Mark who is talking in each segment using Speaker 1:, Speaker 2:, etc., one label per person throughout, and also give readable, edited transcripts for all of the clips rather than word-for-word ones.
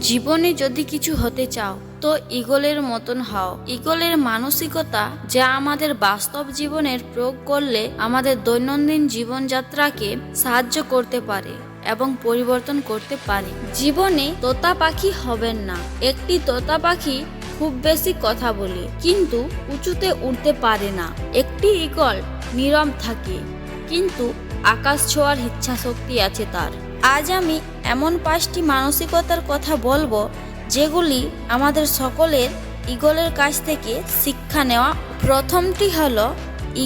Speaker 1: জীবনে যদি কিছু হতে চাও তো ঈগলের মতন হও। ঈগলের মানসিকতা যা আমাদের বাস্তব জীবনের প্রয়োগ করলে আমাদের দৈনন্দিন জীবনযাত্রাকে সাহায্য করতে পারে এবং পরিবর্তন করতে পারে। জীবনে তোতা পাখি হবেন না। একটি তোতা পাখি খুব বেশি কথা বলে কিন্তু উঁচুতে উঠতে পারে না। একটি ঈগল নীরব থাকে কিন্তু আকাশ ছোঁয়ার ইচ্ছা শক্তি আছে তার। আজ আমি এমন 5টি মানসিকতার কথা বলবো যেগুলি আমাদের সকলের ঈগলের কাছ থেকে শিক্ষা নেওয়া। প্রথমটি হলো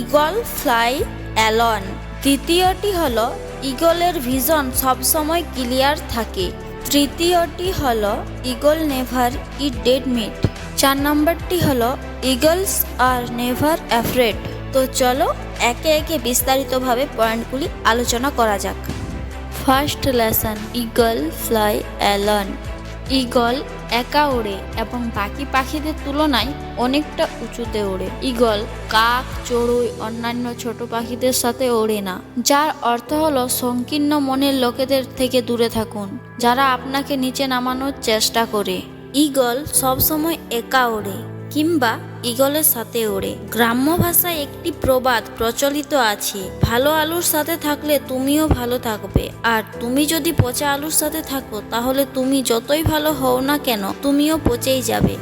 Speaker 1: ঈগল ফ্লাই অ্যালন। দ্বিতীয়টি হলো ঈগলের ভিশন সবসময় ক্লিয়ার থাকে। তৃতীয়টি হলো ঈগল নেভার ইট ডেড মিট। 4 নম্বরটি হলো ঈগলস আর নেভার অ্যাফ্রেড। তো চলো একে একে বিস্তারিতভাবে পয়েন্টগুলি আলোচনা করা যাক। First lesson, eagle fly alone. Eagle একা ওড়ে এবং বাকি পাখিদের তুলনায় অনেকটা উঁচুতে ওড়ে। ঈগল কাক, চড়ুই, অন্যান্য ছোট পাখিদের সাথে ওড়ে না, যার অর্থ হলো সংকীর্ণ মনের লোকেদের থেকে দূরে থাকুন যারা আপনাকে নিচে নামানোর চেষ্টা করে। ঈগল সবসময় একা ওড়ে কিংবা ঈগলের সাথে ওড়ে। গ্রাম্য ভাষায় একটি প্রবাদ প্রচলিত আছে, ভালো আলুর সাথে থাকলে তুমিও ভালো থাকবে, আর তুমি যদি পচা আলুর সাথে থাকো তাহলে তুমি যতই ভালো হও না কেন তুমিও পচেই যাবে।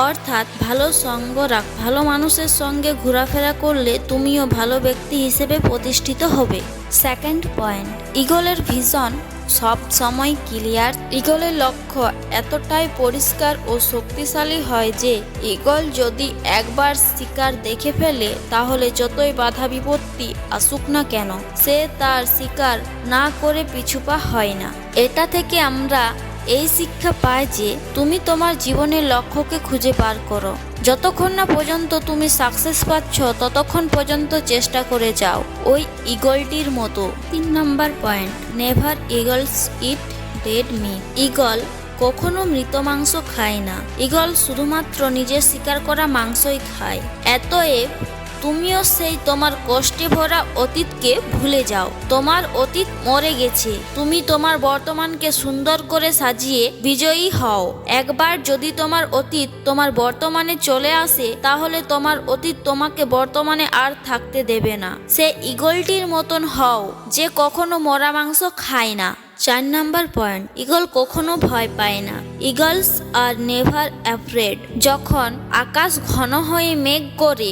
Speaker 1: অর্থাৎ ভালো সঙ্গ রাখ, ভালো মানুষের সঙ্গে ঘোরাফেরা করলে তুমিও ভালো ব্যক্তি হিসেবে প্রতিষ্ঠিত হবে। সেকেন্ড পয়েন্ট, ঈগলের ভিশন সব সময় ক্লিয়ার। ঈগলের লক্ষ্য এতটাই পরিষ্কার ও শক্তিশালী হয় যে ঈগল যদি একবার শিকার দেখে ফেলে তাহলে যতই বাধা বিপত্তি আসুক না কেন সে তার শিকার না করে পিছুপা হয় না। এটা থেকে আমরা এই শিক্ষা পাই যে তুমি তোমার জীবনের লক্ষ্যকে খুঁজে বার করো। যতক্ষণ না পর্যন্ত তুমি সাকসেস পাচ্ছ ততক্ষণ পর্যন্ত চেষ্টা করে যাও, ওই ঈগলটির মতো। 3 নম্বর পয়েন্ট, নেভার ঈগলস ইট ডেড মিট। ঈগল কখনো মৃত মাংস খায় না। ঈগল শুধুমাত্র নিজের শিকার করা মাংসই খায়। এতএব তুমিও সেই তোমার কষ্টে ভরা অতীতকে ভুলে যাও। তোমার অতীত মরে গেছে, তুমি তোমার বর্তমানকে সুন্দর করে সাজিয়ে বিজয়ী হও। একবার যদি তোমার অতীত তোমার বর্তমানে চলে আসে তাহলে তোমার অতীত তোমাকে বর্তমানে আর থাকতে দেবে না। সে ঈগলটির মতন হও যে কখনো মরা মাংস খায় না। 4 নম্বর পয়েন্ট, ঈগল কখনো ভয় পায় না। ঈগলস আর নেভার অ্যাফ্রেড। যখন আকাশ ঘন হয়ে মেঘ করে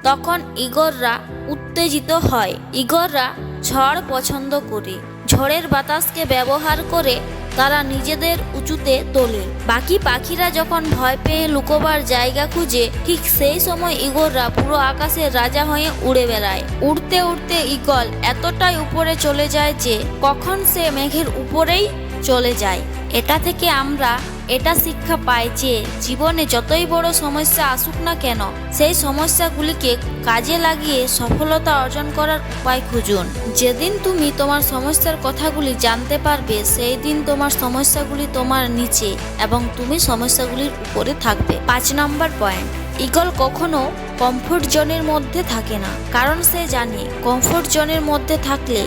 Speaker 1: তখন ঈগলরা উত্তেজিত হয়। ঈগলরা ঝড় পছন্দ করে। ঝড়ের বাতাসকে ব্যবহার করে তারা নিজেদের উঁচুতে তোলে। বাকি পাখিরা যখন ভয় পেয়ে লুকোবার জায়গা খুঁজে, ঠিক সেই সময় ঈগলরা পুরো আকাশের রাজা হয়ে উড়ে বেড়ায়। উড়তে উড়তে ঈগল এতটাই উপরে চলে যায় যে কখন সে মেঘের উপরেই চলে যায়। এটা থেকে আমরা এটা শিক্ষা পাই যে জীবনে যতই বড় সমস্যা আসুক না কেন সেই সমস্যাগুলিকে কাজে লাগিয়ে সফলতা অর্জন করার উপায় খুঁজুন। যেদিন তুমি তোমার সমস্যার কথাগুলি জানতে পারবে সেই দিন তোমার সমস্যাগুলি তোমার নিচে এবং তুমি সমস্যাগুলির উপরে থাকবে। 5 নম্বর পয়েন্ট, ঈগল কখনো কমফোর্ট জোনের মধ্যে থাকে না, কারণ সে জানে কমফোর্ট জোনের মধ্যে থাকলে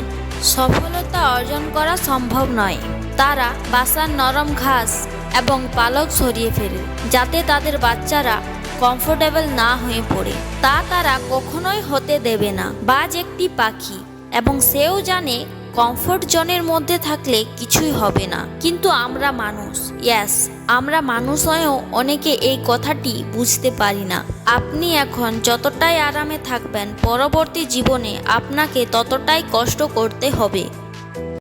Speaker 1: সফলতা অর্জন করা সম্ভব নয়। তারা বাসার নরম ঘাস এবং পালক সরিয়ে ফেলে যাতে তাদের বাচ্চারা কমফোর্টেবল না হয়ে পড়ে। তা তারা কখনোই হতে দেবে না। বাজ একটি পাখি এবং সেও জানে কমফোর্ট জোনের মধ্যে থাকলে কিছুই হবে না। কিন্তু আমরা মানুষ, আমরা মানুষ হয়েও অনেকে এই কথাটি বুঝতে পারি না। আপনি এখন যতটাই আরামে থাকবেন পরবর্তী জীবনে আপনাকে ততটাই কষ্ট করতে হবে।